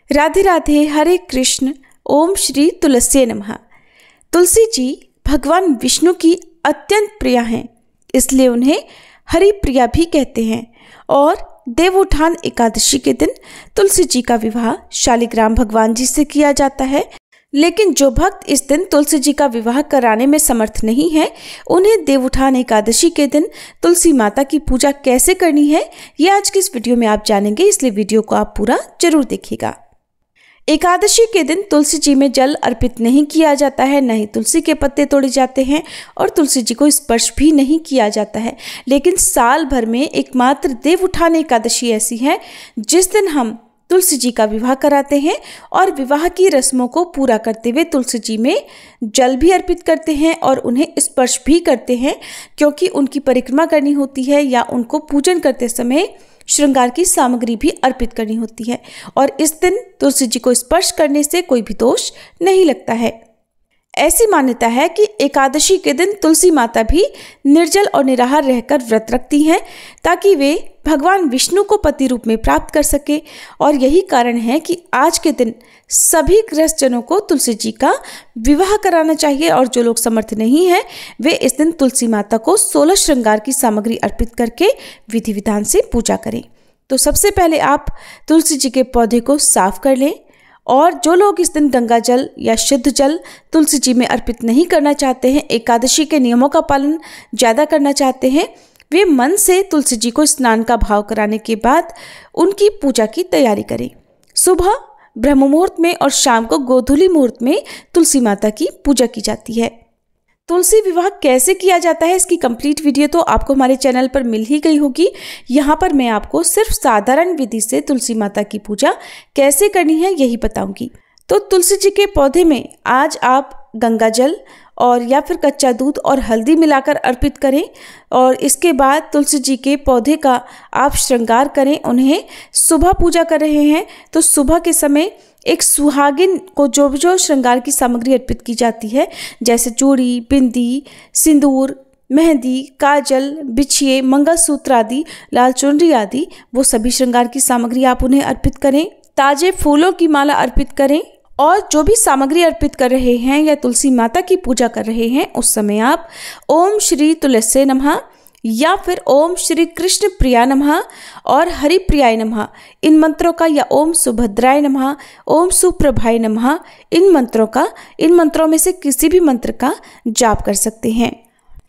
राधे राधे, हरे कृष्ण। ओम श्री तुलसी नमः। तुलसी जी भगवान विष्णु की अत्यंत प्रिय हैं, इसलिए उन्हें हरि प्रिया भी कहते हैं। और देवउठान एकादशी के दिन तुलसी जी का विवाह शालिग्राम भगवान जी से किया जाता है। लेकिन जो भक्त इस दिन तुलसी जी का विवाह कराने में समर्थ नहीं है, उन्हें देवउठान एकादशी के दिन तुलसी माता की पूजा कैसे करनी है, ये आज की इस वीडियो में आप जानेंगे, इसलिए वीडियो को आप पूरा जरूर देखिएगा। एकादशी के दिन तुलसी जी में जल अर्पित नहीं किया जाता है, न ही तुलसी के पत्ते तोड़े जाते हैं और तुलसी जी को स्पर्श भी नहीं किया जाता है। लेकिन साल भर में एकमात्र देवउठान एकादशी ऐसी है जिस दिन हम तुलसी जी का विवाह कराते हैं और विवाह की रस्मों को पूरा करते हुए तुलसी जी में जल भी अर्पित करते हैं और उन्हें स्पर्श भी करते हैं, क्योंकि उनकी परिक्रमा करनी होती है या उनको पूजन करते समय श्रृंगार की सामग्री भी अर्पित करनी होती है। और इस दिन तुलसी जी को स्पर्श करने से कोई भी दोष नहीं लगता है। ऐसी मान्यता है कि एकादशी के दिन तुलसी माता भी निर्जल और निराहार रहकर व्रत रखती हैं, ताकि वे भगवान विष्णु को पति रूप में प्राप्त कर सके। और यही कारण है कि आज के दिन सभी गृहस्थ जनों को तुलसी जी का विवाह कराना चाहिए। और जो लोग समर्थ नहीं हैं, वे इस दिन तुलसी माता को 16 श्रृंगार की सामग्री अर्पित करके विधि विधान से पूजा करें। तो सबसे पहले आप तुलसी जी के पौधे को साफ कर लें। और जो लोग इस दिन गंगा जल या शुद्ध जल तुलसी जी में अर्पित नहीं करना चाहते हैं, एकादशी के नियमों का पालन ज़्यादा करना चाहते हैं, वे मन से तुलसी जी को स्नान का भाव कराने के बाद उनकी पूजा की तैयारी करें। सुबह ब्रह्म मुहूर्त में और शाम को गोधूली मुहूर्त में तुलसी माता की पूजा की जाती है। तुलसी विवाह कैसे किया जाता है, इसकी कंप्लीट वीडियो तो आपको हमारे चैनल पर मिल ही गई होगी। यहाँ पर मैं आपको सिर्फ साधारण विधि से तुलसी माता की पूजा कैसे करनी है यही बताऊंगी। तो तुलसी जी के पौधे में आज आप गंगा जल और या फिर कच्चा दूध और हल्दी मिलाकर अर्पित करें। और इसके बाद तुलसी जी के पौधे का आप श्रृंगार करें। उन्हें सुबह पूजा कर रहे हैं तो सुबह के समय एक सुहागिन को जो श्रृंगार की सामग्री अर्पित की जाती है, जैसे चूड़ी, बिंदी, सिंदूर, मेहंदी, काजल, बिछिए, मंगलसूत्र आदि, लाल चुनरी आदि, वो सभी श्रृंगार की सामग्री आप उन्हें अर्पित करें। ताजे फूलों की माला अर्पित करें। और जो भी सामग्री अर्पित कर रहे हैं या तुलसी माता की पूजा कर रहे हैं, उस समय आप ओम श्री तुलसी नमः या फिर ओम श्री कृष्ण प्रिया नमः और हरि प्रियाय नमः, इन मंत्रों का, या ओम सुभद्राय नमः, ओम सुप्रभाय नमः, इन मंत्रों में से किसी भी मंत्र का जाप कर सकते हैं।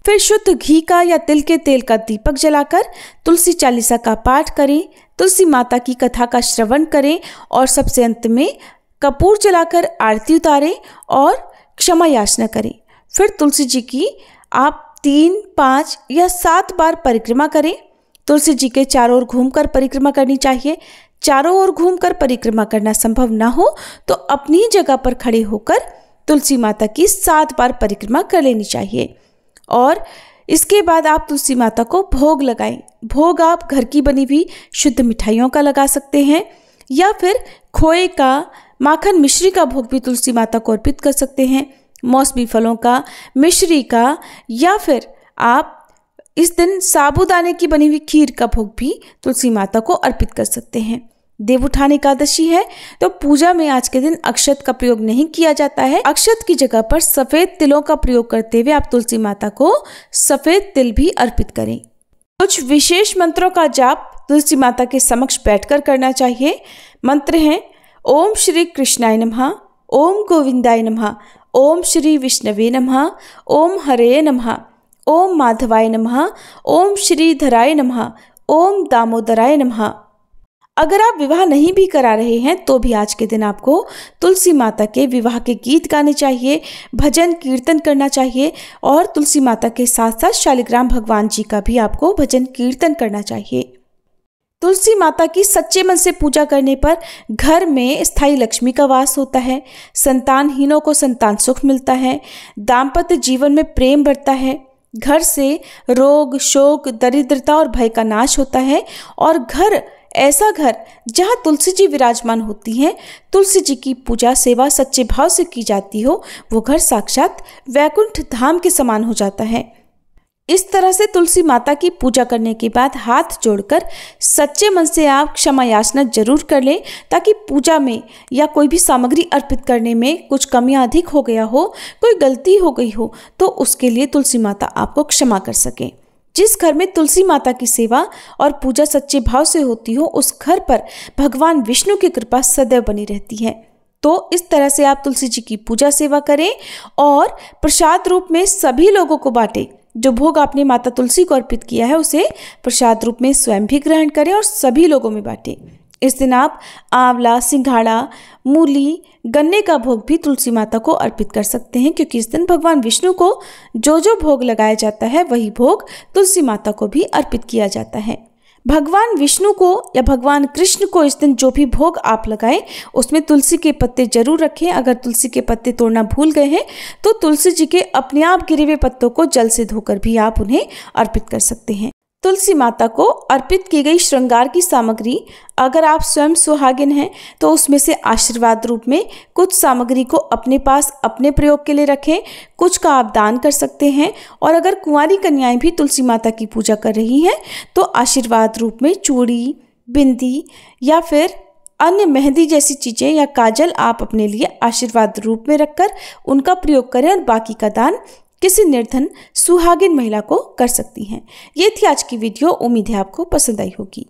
फिर शुद्ध घी का या तिल के तेल का दीपक जलाकर तुलसी चालीसा का पाठ करें, तुलसी माता की कथा का श्रवण करें और सबसे अंत में कपूर जलाकर आरती उतारें और क्षमा याचना करें। फिर तुलसी जी की आप 3, 5 या 7 बार परिक्रमा करें। तुलसी जी के चारों ओर घूमकर परिक्रमा करनी चाहिए। चारों ओर घूमकर परिक्रमा करना संभव ना हो तो अपनी जगह पर खड़े होकर तुलसी माता की 7 बार परिक्रमा कर लेनी चाहिए। और इसके बाद आप तुलसी माता को भोग लगाएं। भोग आप घर की बनी हुई शुद्ध मिठाइयों का लगा सकते हैं या फिर खोए का, माखन मिश्री का भोग भी तुलसी माता को अर्पित कर सकते हैं, मौसमी फलों का, मिश्री का, या फिर आप इस दिन साबूदाने की बनी हुई खीर का भोग भी तुलसी माता को अर्पित कर सकते हैं। देवउठान एकादशी है तो पूजा में आज के दिन अक्षत का प्रयोग नहीं किया जाता है। अक्षत की जगह पर सफेद तिलों का प्रयोग करते हुए आप तुलसी माता को सफेद तिल भी अर्पित करें। कुछ विशेष मंत्रों का जाप तुलसी माता के समक्ष बैठकर करना चाहिए। मंत्र हैं ओम श्री कृष्णाय नमः, ओम गोविंदाय नमः, ओम श्री विष्णवे नमः, ओम हरे नमः, ओम माधवाय नमः, ओम श्रीधराय नमः, ओम दामोदराय नमः। अगर आप विवाह नहीं भी करा रहे हैं तो भी आज के दिन आपको तुलसी माता के विवाह के गीत गाने चाहिए, भजन कीर्तन करना चाहिए और तुलसी माता के साथ साथ शालिग्राम भगवान जी का भी आपको भजन कीर्तन करना चाहिए। तुलसी माता की सच्चे मन से पूजा करने पर घर में स्थायी लक्ष्मी का वास होता है, संतानहीनों को संतान सुख मिलता है, दाम्पत्य जीवन में प्रेम बढ़ता है, घर से रोग, शोक, दरिद्रता और भय का नाश होता है। और ऐसा घर जहाँ तुलसी जी विराजमान होती हैं, तुलसी जी की पूजा सेवा सच्चे भाव से की जाती हो, वो घर साक्षात वैकुंठ धाम के समान हो जाता है। इस तरह से तुलसी माता की पूजा करने के बाद हाथ जोड़कर सच्चे मन से आप क्षमा याचना जरूर कर लें, ताकि पूजा में या कोई भी सामग्री अर्पित करने में कुछ कमियां अधिक हो गया हो, कोई गलती हो गई हो, तो उसके लिए तुलसी माता आपको क्षमा कर सके। जिस घर में तुलसी माता की सेवा और पूजा सच्चे भाव से होती हो, उस घर पर भगवान विष्णु की कृपा सदैव बनी रहती है। तो इस तरह से आप तुलसी जी की पूजा सेवा करें और प्रसाद रूप में सभी लोगों को बांटें। जो भोग आपने माता तुलसी को अर्पित किया है उसे प्रसाद रूप में स्वयं भी ग्रहण करें और सभी लोगों में बांटें। इस दिन आप आंवला, सिंघाड़ा, मूली, गन्ने का भोग भी तुलसी माता को अर्पित कर सकते हैं, क्योंकि इस दिन भगवान विष्णु को जो भोग लगाया जाता है वही भोग तुलसी माता को भी अर्पित किया जाता है। भगवान विष्णु को या भगवान कृष्ण को इस दिन जो भी भोग आप लगाएं उसमें तुलसी के पत्ते जरूर रखें। अगर तुलसी के पत्ते तोड़ना भूल गए हैं तो तुलसी जी के अपने आप गिरे हुए पत्तों को जल से धोकर भी आप उन्हें अर्पित कर सकते हैं। तुलसी माता को अर्पित की गई श्रृंगार की सामग्री, अगर आप स्वयं सुहागिन हैं तो उसमें से आशीर्वाद रूप में कुछ सामग्री को अपने पास अपने प्रयोग के लिए रखें, कुछ का आप दान कर सकते हैं। और अगर कुंवारी कन्याएं भी तुलसी माता की पूजा कर रही हैं तो आशीर्वाद रूप में चूड़ी, बिंदी या फिर अन्य मेहंदी जैसी चीज़ें या काजल आप अपने लिए आशीर्वाद रूप में रखकर उनका प्रयोग करें और बाकी का दान किसी निर्धन सुहागिन महिला को कर सकती हैं। ये थी आज की वीडियो। उम्मीद है आपको पसंद आई होगी।